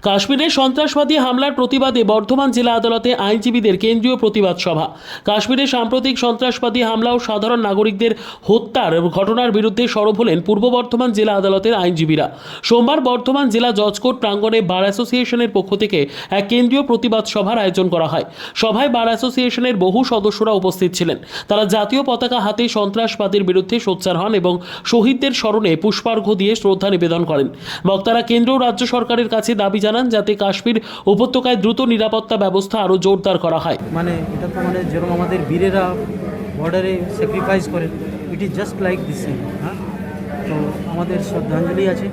কাশ্মীরে সন্ত্রাসবাদী হামলার প্রতিবাদে বর্ধমান জেলা আদালতে আইনজীবীদের কেন্দ্রীয় প্রতিবাদ সভা। কাশ্মীরে সাম্প্রতিক সন্ত্রাসবাদী হামলা ও সাধারণ নাগরিকদের হত্যার ঘটনার বিরুদ্ধে সরব হলেন পূর্ব বর্ধমান জেলা আদালতের আইনজীবীরা। সোমবার বর্ধমান জেলা জজ কোর্ট প্রাঙ্গণে বার অ্যাসোসিয়েশনের পক্ষ থেকে এক কেন্দ্রীয় প্রতিবাদ সভার আয়োজন করা হয়। সভায় বার অ্যাসোসিয়েশনের বহু সদস্যরা উপস্থিত ছিলেন। তারা জাতীয় পতাকা হাতে সন্ত্রাসবাদের বিরুদ্ধে সোচ্চার হন এবং শহীদদের স্মরণে পুষ্পার্ঘ্য দিয়ে শ্রদ্ধা নিবেদন করেন। বক্তারা কেন্দ্র ও রাজ্য সরকারের কাছে দাবি জানান যাতে কাশ্মীর উপত্যকায় দ্রুত নিরাপত্তা ব্যবস্থা আরও জোরদার করা হয়। এটা তো যেরকম আমাদের বীরেরা বর্ডারে স্যাক্রিফাইস করেন, it is just like this same. তো আমাদের শ্রদ্ধাঞ্জলি আছে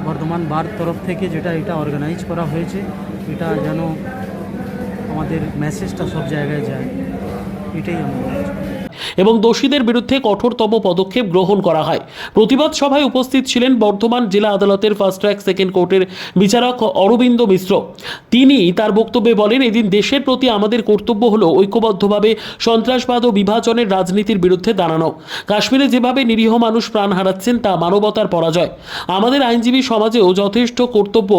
বর্ধমান বার তরফ থেকে, যেটা এটা অর্গানাইজ করা হয়েছে, এটা যেন আমাদের মেসেজটা সব জায়গায় যায়, এটাই আমরা এবং দোষীদের বিরুদ্ধে কঠোরতম পদক্ষেপ গ্রহণ করা হয়। প্রতিবাদ সভায় উপস্থিত ছিলেন বর্ধমান জেলা আদালতের ফার্স্ট ট্র্যাক সেকেন্ড কোর্টের বিচারক অরবিন্দ মিশ্র। তিনি তার বক্তব্যে বলেন, এদিন দেশের প্রতি আমাদের কর্তব্য হলো ঐক্যবদ্ধভাবে সন্ত্রাসবাদ ও বিভাজনের রাজনীতির বিরুদ্ধে দাঁড়ানো। কাশ্মীরে যেভাবে নিরীহ মানুষ প্রাণ হারাচ্ছেন তা মানবতার পরাজয়। আমাদের আইনজীবী সমাজেও যথেষ্ট কর্তব্য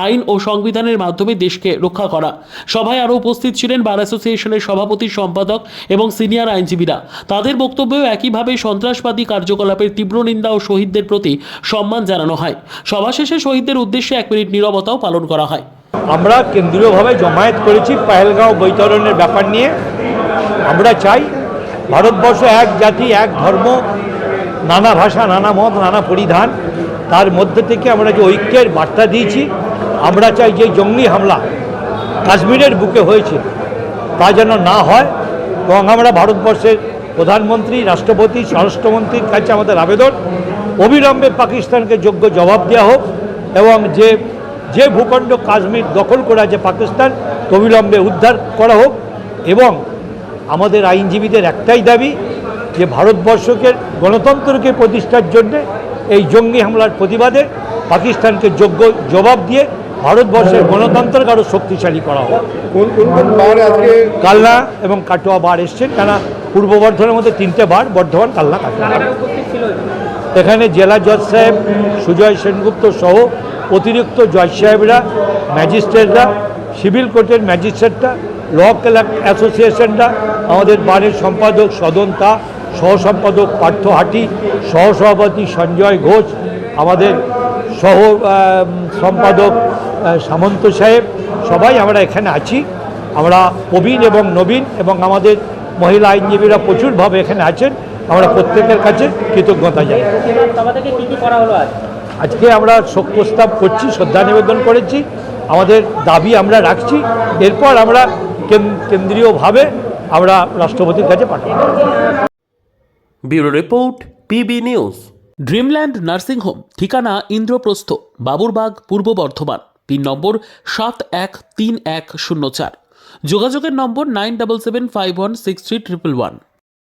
আইন ও সংবিধানের মাধ্যমে দেশকে রক্ষা করা। সভায় আরও উপস্থিত ছিলেন বার অ্যাসোসিয়েশনের সভাপতি, সম্পাদক এবং সিনিয়র আইনজীবীরা। তাদের বক্তব্যেও একইভাবে সন্ত্রাসবাদী কার্যকলাপের তীব্র নিন্দা ও শহীদদের প্রতি সম্মান জানানো হয়। সভা শেষে শহীদদের উদ্দেশ্যে 1 মিনিট নীরবতাও পালন করা হয়। আমরা কেন্দ্রীয়ভাবে জমায়েত করেছি পেহেলগাঁও বৈতরণের ব্যাপার নিয়ে। আমরা চাই ভারতবর্ষ এক জাতি, এক ধর্ম, নানা ভাষা, নানা মত, নানা পরিধান, তার মধ্যে থেকে আমরা যে ঐক্যের বার্তা দিয়েছি। আমরা চাই যে জঙ্গি হামলা কাশ্মীরের বুকে হয়েছে তা যেন না হয়, এবং আমরা ভারতবর্ষের প্রধানমন্ত্রী, রাষ্ট্রপতি, স্বরাষ্ট্রমন্ত্রীর কাছে আমাদের আবেদন, অবিলম্বে পাকিস্তানকে যোগ্য জবাব দেওয়া হোক, এবং যে ভূখণ্ড কাশ্মীর দখল করে আছে পাকিস্তান, অবিলম্বে উদ্ধার করা হোক। এবং আমাদের আইনজীবীদের একটাই দাবি যে ভারতবর্ষকে গণতন্ত্রকে প্রতিষ্ঠার জন্যে এই জঙ্গি হামলার প্রতিবাদে পাকিস্তানকে যোগ্য জবাব দিয়ে ভারতবর্ষের গণতন্ত্রকে আরও শক্তিশালী করা হোক। আজকে কালনা এবং কাটোয়া বার এসছেন, কেন পূর্ব বর্ধমানের মধ্যে 3টে বার, বর্ধমান, কালনা, কাটোয়া। এখানে জেলা জজ সাহেব সুজয় সেনগুপ্ত সহ অতিরিক্ত জজ সাহেবরা, ম্যাজিস্ট্রেটরা, সিভিল কোর্টের ম্যাজিস্ট্রেটরা, ল অ্যাসোসিয়েশনরা, আমাদের বারের সম্পাদক সদন্তা, সহ সম্পাদক পার্থ হাটি, সহসভাপতি সঞ্জয় ঘোষ, আমাদের সহ সম্পাদক সামন্ত সাহেব, সবাই আমরা এখানে আছি। আমরা প্রবীণ এবং নবীন এবং আমাদের মহিলা আইনজীবীরা প্রচুরভাবে এখানে আছেন। আমরা প্রত্যেকের কাছে কৃতজ্ঞতা জানাই। আজকে আমরা শোক প্রস্তাব করছি, শ্রদ্ধা নিবেদন করেছি, আমাদের দাবি আমরা রাখছি। এরপর আমরা কেন্দ্রীয়ভাবে আমরা রাষ্ট্রপতির কাছে পাঠাবো। Bureau report, PB news. Dreamland nursing home, ঠিকানা ইন্দ্রপ্রস্থ, বাবুরবাগ, পূর্ব বর্ধমান। পিন নম্বর 713104। যোগাযোগের নম্বর 9775163111।